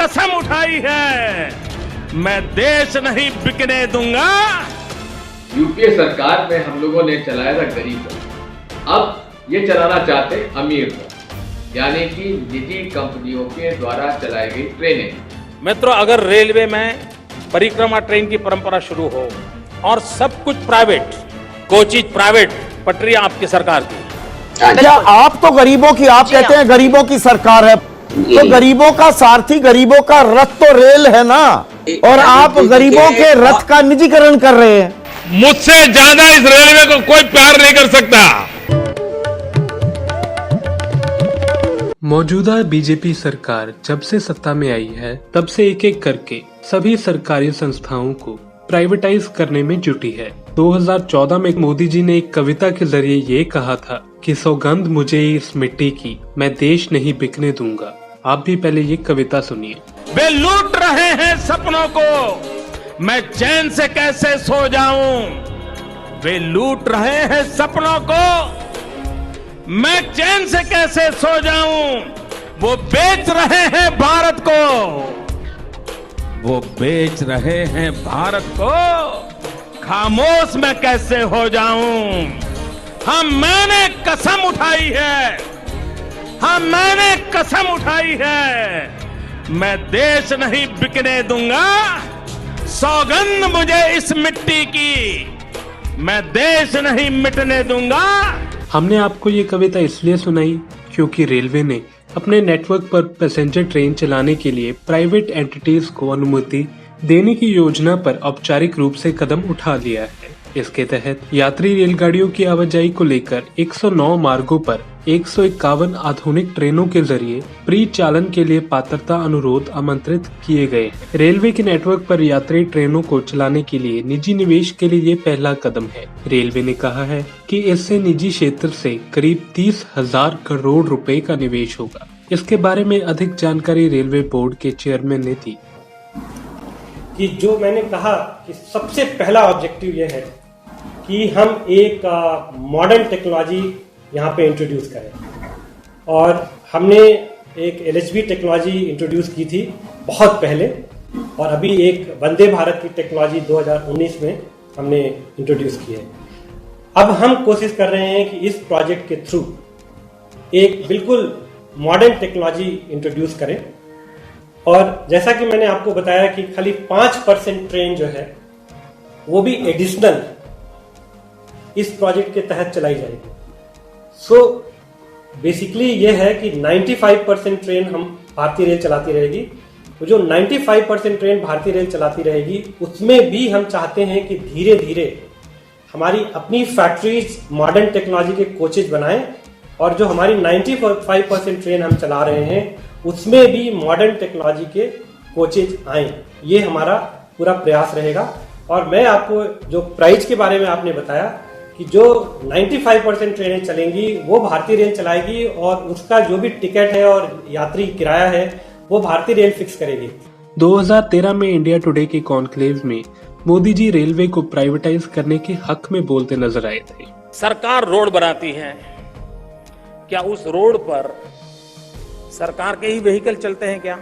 कसम उठाई है, मैं देश नहीं बिकने दूंगा। यूपीए सरकार में हम लोगों ने चलाया था गरीब को, अब ये चलाना चाहते अमीर को, यानी कि निजी कंपनियों के द्वारा चलाई गई ट्रेनें। मित्रों, अगर रेलवे में परिक्रमा ट्रेन की परंपरा शुरू हो और सब कुछ प्राइवेट, कोचिज प्राइवेट, पटरियां आपकी सरकार की। क्या आप तो गरीबों की, आप कहते हैं गरीबों की सरकार है, तो गरीबों का सारथी, गरीबों का रथ तो रेल है ना, और आप गरीबों के रथ का निजीकरण कर रहे हैं। मुझसे ज्यादा इस रेलवे को कोई प्यार नहीं कर सकता। मौजूदा बीजेपी सरकार जब से सत्ता में आई है, तब से एक एक करके सभी सरकारी संस्थाओं को प्राइवेटाइज करने में जुटी है। 2014 में मोदी जी ने एक कविता के जरिए ये कहा था कि सौगंध मुझे इस मिट्टी की, मैं देश नहीं बिकने दूंगा। आप भी पहले ये कविता सुनिए। वे लूट रहे हैं सपनों को, मैं चैन से कैसे सो जाऊं। वे लूट रहे हैं सपनों को, मैं चैन से कैसे सो जाऊं। वो बेच रहे हैं भारत को, वो बेच रहे हैं भारत को, खामोश मैं कैसे हो जाऊं। हाँ, मैंने कसम उठाई है, हाँ मैंने कसम उठाई है, मैं देश नहीं बिकने दूंगा। सौगंध मुझे इस मिट्टी की, मैं देश नहीं मिटने दूंगा। हमने आपको ये कविता इसलिए सुनाई क्योंकि रेलवे ने अपने नेटवर्क पर पैसेंजर ट्रेन चलाने के लिए प्राइवेट एंटिटीज को अनुमति देने की योजना पर औपचारिक रूप से कदम उठा लिया है। इसके तहत यात्री रेलगाड़ियों की आवाजाही को लेकर 109 मार्गों पर 151 आधुनिक ट्रेनों के जरिए प्री चालन के लिए पात्रता अनुरोध आमंत्रित किए गए। रेलवे के नेटवर्क पर यात्री ट्रेनों को चलाने के लिए निजी निवेश के लिए ये पहला कदम है। रेलवे ने कहा है कि इससे निजी क्षेत्र से करीब 30,000 करोड़ रुपए का निवेश होगा। इसके बारे में अधिक जानकारी रेलवे बोर्ड के चेयरमैन ने दी। कि जो मैंने कहा कि सबसे पहला ऑब्जेक्टिव ये है कि हम एक मॉडर्न टेक्नोलॉजी यहाँ पे इंट्रोड्यूस करें, और हमने एक LHB टेक्नोलॉजी इंट्रोड्यूस की थी बहुत पहले, और अभी एक वंदे भारत की टेक्नोलॉजी 2019 में हमने इंट्रोड्यूस की है। अब हम कोशिश कर रहे हैं कि इस प्रोजेक्ट के थ्रू एक बिल्कुल मॉडर्न टेक्नोलॉजी इंट्रोड्यूस करें, और जैसा कि मैंने आपको बताया कि खाली 5% ट्रेन जो है वो भी एडिशनल इस प्रोजेक्ट के तहत चलाई जाएगी। सो बेसिकली ये है कि 95% ट्रेन हम भारतीय रेल चलाती रहेगी। तो जो 95% ट्रेन भारतीय रेल चलाती रहेगी उसमें भी हम चाहते हैं कि धीरे धीरे हमारी अपनी फैक्ट्रीज मॉडर्न टेक्नोलॉजी के कोचेज बनाएं, और जो हमारी 95% ट्रेन हम चला रहे हैं उसमें भी मॉडर्न टेक्नोलॉजी के कोचेज आए। ये हमारा पूरा प्रयास रहेगा। और मैं आपको जो प्राइस के बारे में आपने बताया कि जो 95% ट्रेनें चलेंगी वो भारतीय रेल चलाएगी, और उसका जो भी टिकट है और यात्री किराया है वो भारतीय रेल फिक्स करेगी। 2013 में इंडिया टुडे के कॉन्क्लेव में मोदी जी रेलवे को प्राइवेटाइज करने के हक में बोलते नजर आए थे। सरकार रोड बनाती है, क्या उस रोड पर सरकार के ही व्हीकल चलते हैं? क्या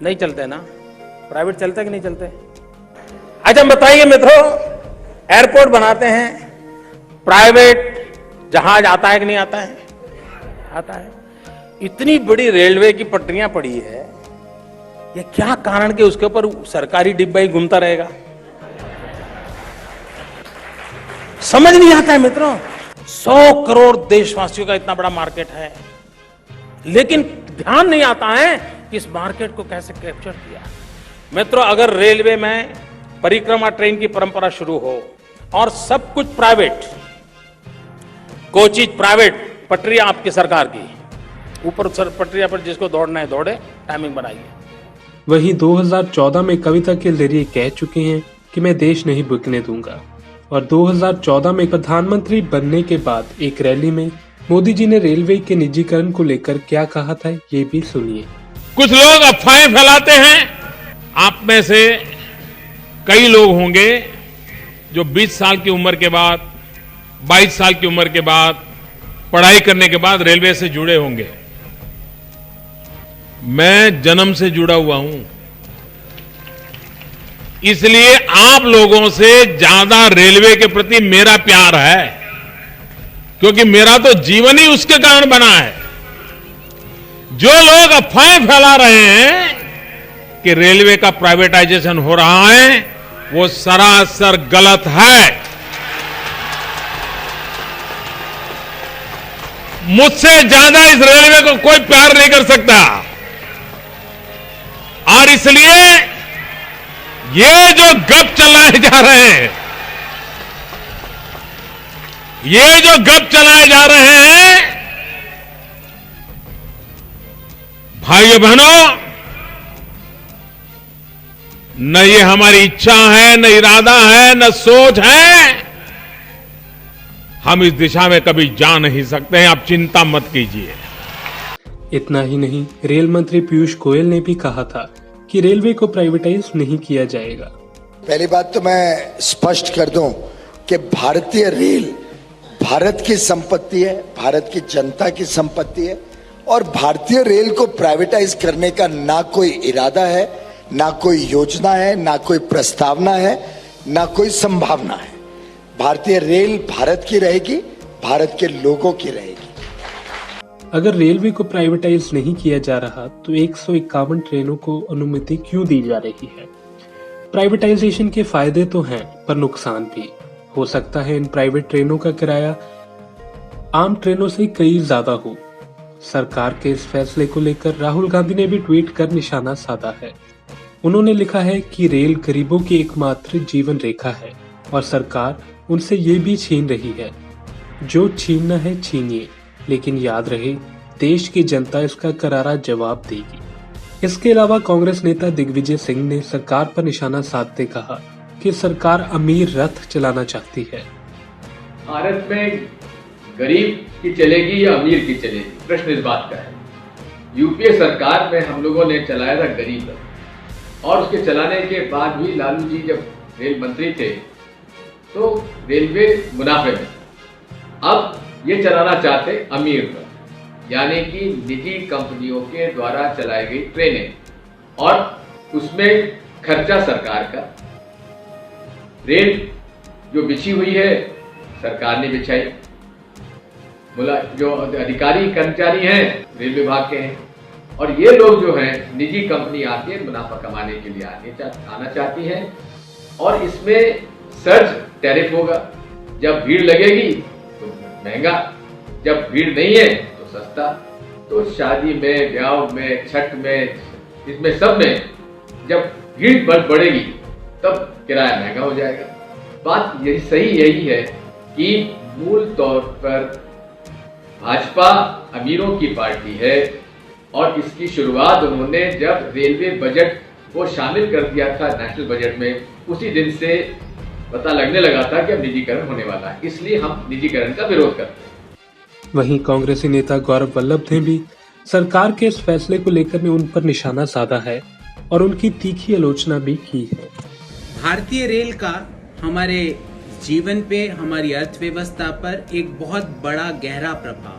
नहीं चलते ना? प्राइवेट चलते कि नहीं चलते? अच्छा बताइए मित्रों, एयरपोर्ट बनाते हैं, प्राइवेट जहाज आता है कि नहीं आता है? आता है। इतनी बड़ी रेलवे की पटरियां पड़ी है, ये क्या कारण कि उसके ऊपर सरकारी डिब्बा ही घूमता रहेगा? समझ नहीं आता है मित्रों। 100 करोड़ देशवासियों का इतना बड़ा मार्केट है, लेकिन ध्यान नहीं आता है कि इस मार्केट को कैसे कैप्चर किया। मित्रों, अगर रेलवे में परिक्रमा ट्रेन की परंपरा शुरू हो और सब कुछ प्राइवेट, कोचिज प्राइवेट, पटरियां आपकी सरकार की, ऊपर पटरिया पर जिसको दौड़ना है दौड़े, टाइमिंग बनाइए। वहीं 2014 में कविता के जरिए कह चुके हैं कि मैं देश नहीं बिकने दूंगा, और 2014 में प्रधानमंत्री बनने के बाद एक रैली में मोदी जी ने रेलवे के निजीकरण को लेकर क्या कहा था, ये भी सुनिए। कुछ लोग अफवाहें फैलाते हैं। आप में से कई लोग होंगे जो 20 साल की उम्र के बाद, 22 साल की उम्र के बाद, पढ़ाई करने के बाद रेलवे से जुड़े होंगे। मैं जन्म से जुड़ा हुआ हूं, इसलिए आप लोगों से ज्यादा रेलवे के प्रति मेरा प्यार है, क्योंकि मेरा तो जीवन ही उसके कारण बना है। जो लोग अफवाहें फैला रहे हैं कि रेलवे का प्राइवेटाइजेशन हो रहा है, वो सरासर गलत है। मुझसे ज्यादा इस रेलवे को कोई प्यार नहीं कर सकता, और इसलिए ये जो गप चलाए जा रहे हैं, ये जो गप चलाए जा रहे हैं, भाइयों बहनों, न ये हमारी इच्छा है, न इरादा है, न सोच है। हम इस दिशा में कभी जा नहीं सकते हैं, आप चिंता मत कीजिए। इतना ही नहीं, रेल मंत्री पीयूष गोयल ने भी कहा था कि रेलवे को प्राइवेटाइज नहीं किया जाएगा। पहली बात तो मैं स्पष्ट कर दूं कि भारतीय रेल भारत की संपत्ति है, भारत की जनता की संपत्ति है, और भारतीय रेल को प्राइवेटाइज करने का ना कोई इरादा है, ना कोई योजना है, ना कोई प्रस्तावना है, ना कोई संभावना है। भारतीय रेल भारत की रहेगी, भारत के लोगों की रहेगी। अगर रेलवे को प्राइवेटाइज नहीं किया जा रहा तो 151 ट्रेनों को अनुमति क्यों दी जा रही है? प्राइवेटाइजेशन के फायदे तो हैं, पर नुकसान भी। हो सकता है इन प्राइवेट ट्रेनों का किराया आम ट्रेनों से कई ज्यादा हो। सरकार के इस फैसले को लेकर राहुल गांधी ने भी ट्वीट कर निशाना साधा है। उन्होंने लिखा है कि रेल गरीबों की एकमात्र जीवन रेखा है और सरकार उनसे ये भी छीन रही है। जो छीनना है छीनिए, लेकिन याद रहे देश की जनता इसका करारा जवाब देगी। इसके अलावा कांग्रेस नेता दिग्विजय सिंह ने सरकार पर निशाना साधते कहा कि सरकार अमीर रथ चलाना चाहती है। भारत में गरीब की चलेगी या अमीर की चलेगी, प्रश्न इस बात का है। यूपीए सरकार में हम लोगों ने चलाया था गरीब रथ, और उसके चलाने के बाद भी लालू जी जब रेल मंत्री थे तो रेलवे मुनाफे में। अब ये चलाना चाहते अमीर रथ, यानी कि निजी कंपनियों के द्वारा चलाई गई ट्रेनें, और उसमें खर्चा सरकार का। रेल जो बिछी हुई है सरकार ने बिछाई, जो अधिकारी कर्मचारी हैं रेल विभाग के हैं, और ये लोग जो हैं निजी कंपनी आती है मुनाफा कमाने के लिए आना चाहती है। और इसमें सर्ज टैरिफ होगा, जब भीड़ लगेगी तो महंगा, जब भीड़ नहीं है तो सस्ता। तो शादी में, ब्याह में, छठ में, इसमें सब में जब भीड़ बढ़ेगी तब किराया महंगा हो जाएगा। बात यही है कि मूल तौर पर भाजपा अमीरों की पार्टी है, और इसकी शुरुआत उन्होंने जब रेलवे बजट को शामिल कर दिया था नेशनल बजट में, उसी दिन से पता लगने लगा था कि अब निजीकरण होने वाला है, इसलिए हम निजीकरण का विरोध करते हैं। वहीं कांग्रेसी नेता गौरव वल्लभ ने भी सरकार के इस फैसले को लेकर उन पर निशाना साधा है और उनकी तीखी आलोचना भी की है। भारतीय रेल का हमारे जीवन पे, हमारी अर्थव्यवस्था पर एक बहुत बड़ा गहरा प्रभाव है,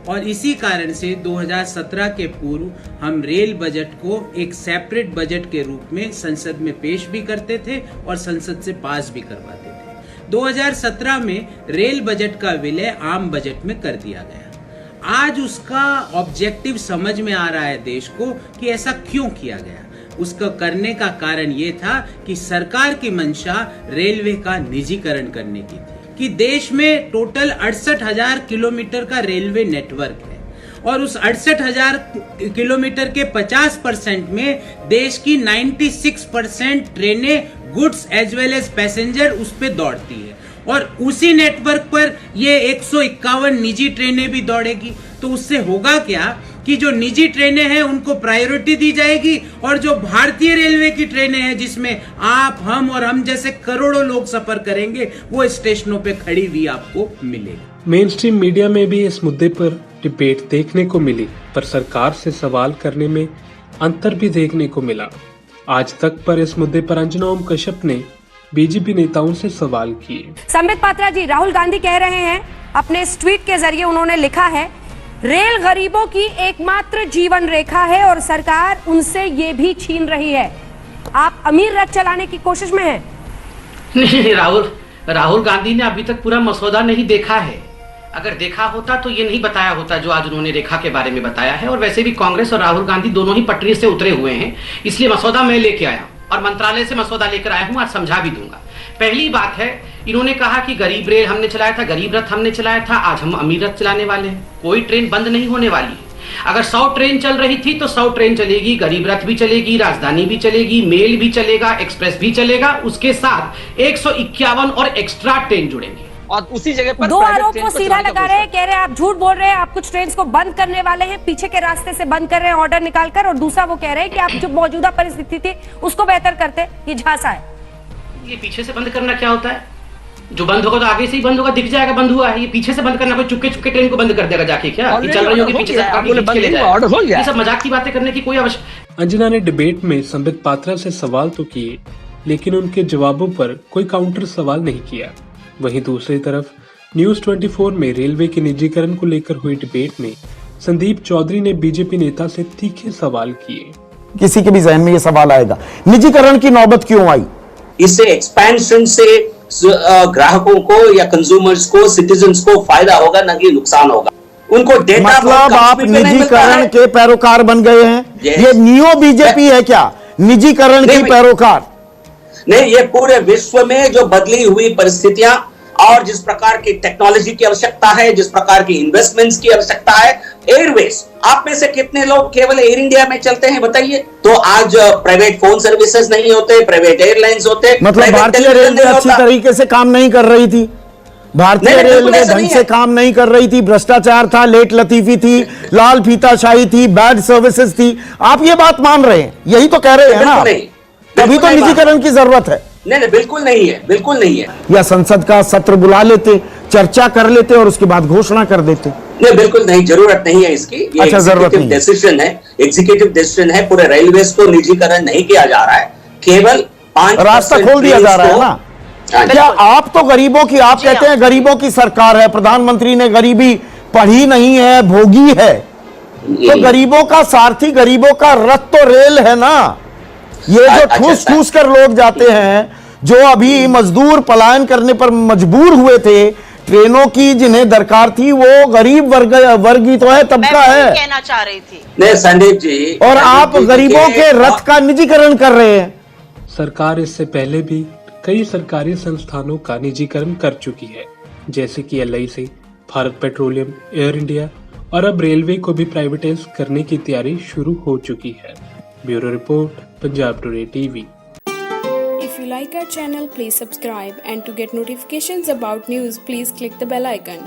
और इसी कारण से 2017 के पूर्व हम रेल बजट को एक सेपरेट बजट के रूप में संसद में पेश भी करते थे और संसद से पास भी करवाते थे। 2017 में रेल बजट का विलय आम बजट में कर दिया गया। आज उसका ऑब्जेक्टिव समझ में आ रहा है देश को कि ऐसा क्यों किया गया। उसको करने का कारण ये था कि सरकार की मंशा रेलवे का निजीकरण करने की थी, कि देश में टोटल 68,000 किलोमीटर का रेलवे नेटवर्क है, और उस 68,000 किलोमीटर के 50% में देश की 96% ट्रेनें goods as well as passenger उस पे दौड़ती है, और उसी नेटवर्क पर ये 151 निजी ट्रेनें भी दौड़ेगी। तो उससे होगा क्या कि जो निजी ट्रेनें हैं उनको प्रायोरिटी दी जाएगी, और जो भारतीय रेलवे की ट्रेनें हैं जिसमें आप, हम और हम जैसे करोड़ों लोग सफर करेंगे, वो स्टेशनों पे खड़ी हुई आपको मिलेगी। मेन स्ट्रीम मीडिया में भी इस मुद्दे पर डिबेट देखने को मिली, पर सरकार से सवाल करने में अंतर भी देखने को मिला। आज तक पर इस मुद्दे पर अंजना ओम कश्यप ने बीजेपी नेताओं से सवाल किए। संबित पात्रा जी, राहुल गांधी कह रहे हैं, अपने इस ट्वीट के जरिए उन्होंने लिखा है रेल गरीबों की एकमात्र जीवन रेखा है और सरकार उनसे ये भी छीन रही है। आप अमीर रथ चलाने की कोशिश में हैं। नहीं, राहुल गांधी ने अभी तक पूरा मसौदा नहीं देखा है। अगर देखा होता तो ये नहीं बताया होता जो आज उन्होंने रेखा के बारे में बताया है। और वैसे भी कांग्रेस और राहुल गांधी दोनों ही पटरी से उतरे हुए हैं, इसलिए मसौदा मैं लेके आया हूं और मंत्रालय से मसौदा लेकर आया हूं, आज समझा भी दूंगा। पहली बात है, इन्होंने कहा कि गरीब रेल हमने चलाया था, गरीब रथ हमने चलाया था, आज हम अमीर रथ चलाने वाले हैं। कोई ट्रेन बंद नहीं होने वाली है। अगर 100 ट्रेन चल रही थी तो 100 ट्रेन चलेगी, गरीब रथ भी चलेगी, राजधानी भी चलेगी, मेल भी चलेगा, एक्सप्रेस भी चलेगा, उसके साथ 151 और एक्स्ट्रा ट्रेन जुड़ेंगे। और उसी जगह पर दो आरोप वो सीधा लगा रहे हैं, कह रहे हैं आप झूठ बोल रहे हैं, आप कुछ ट्रेन को बंद करने वाले हैं, पीछे के रास्ते से बंद कर रहे हैं ऑर्डर निकालकर। और दूसरा वो कह रहे हैं कि आप जो मौजूदा परिस्थिति थी उसको बेहतर करते, ये झांसा है। ये पीछे से बंद करना क्या होता है? जो बंद होगा तो आगे से ही बंद होगा, दिख जाएगा बंद हुआ है। ये पीछे से बंद करना, कोई चुपके चुपके ट्रेन को बंद कर देगा जाके क्या? ये चल रही होगी पीछे से, आगे खींच के ले जाएगा। ये सब मजाक की बातें करने की कोई आवश्यकता। अंजना ने डिबेट में संबित पात्रा से सवाल तो किए, लेकिन उनके जवाबों पर कोई काउंटर सवाल नहीं किया। वहीं दूसरी तरफ न्यूज 24 में रेलवे के निजीकरण को लेकर हुई डिबेट में संदीप चौधरी ने बीजेपी नेता से तीखे सवाल किए। किसी के भी जहन में ये सवाल आएगा, निजीकरण की नौबत क्यों आई? इससे एक्सपेंशन से ग्राहकों को या कंज्यूमर्स को, सिटीजन्स को फायदा होगा, न कि नुकसान होगा। उनको डेटा मतलब आप निजीकरण के पैरोकार बन गए हैं? ये नियो बीजेपी है क्या, निजीकरण की पैरोकार? नहीं, ये पूरे विश्व में जो बदली हुई परिस्थितियां और जिस प्रकार की टेक्नोलॉजी की आवश्यकता है, जिस प्रकार की इन्वेस्टमेंट्स की आवश्यकता है, एयरवेज, आप में से कितने लोग केवल एयर इंडिया में चलते हैं बताइए? तो आज प्राइवेट फोन सर्विसेज नहीं होते, प्राइवेट एयरलाइंस होते। मतलब भारतीय रेलवे अच्छी तरीके से काम नहीं कर रही थी, भारतीय रेलवे ढंग से काम नहीं कर रही थी, भ्रष्टाचार था, लेट लतीफी थी, लाल फीताशाही थी, बैड सर्विसेज थी। आप ये बात मान रहे हैं, यही तो कह रहे हैं ना? तभी तो निजीकरण की जरूरत है। नहीं, बिल्कुल नहीं है, बिल्कुल नहीं है। या संसद का सत्र बुला लेते, चर्चा कर लेते और उसके बाद घोषणा कर देते। नहीं, बिल्कुल नहीं, जरूरत नहीं है इसकी। ये अच्छा, जरूरत नहीं डिसीजन है, एग्जीक्यूटिव डिसीजन है। पूरे रेलवेज को निजीकरण नहीं किया जा रहा है, केवल 5% रास्ता खोल दिया जा रहा है ना। क्या आप तो गरीबों की, आप कहते हैं गरीबों की सरकार है, प्रधानमंत्री ने गरीबी पढ़ी नहीं है, भोगी है, तो गरीबों का सारथी, गरीबों का रथ तो रेल है ना। ये जो ठूस ठूस कर लोग जाते हैं, जो अभी मजदूर पलायन करने पर मजबूर हुए थे, ट्रेनों की जिन्हें दरकार थी, वो गरीब वर्ग ही तो है, तबका है। कहना चाह रही थी। नहीं संदीप जी, और आप गरीबों के रथ का निजीकरण कर रहे हैं। सरकार इससे पहले भी कई सरकारी संस्थानों का निजीकरण कर चुकी है, जैसे कि LIC, Bharat petroleum, air India, और अब रेलवे को भी प्राइवेटाइज करने की तैयारी शुरू हो चुकी है। Bureau report, Punjab today TV। If you like our channel, please subscribe, and to get notifications about news, please click the bell icon.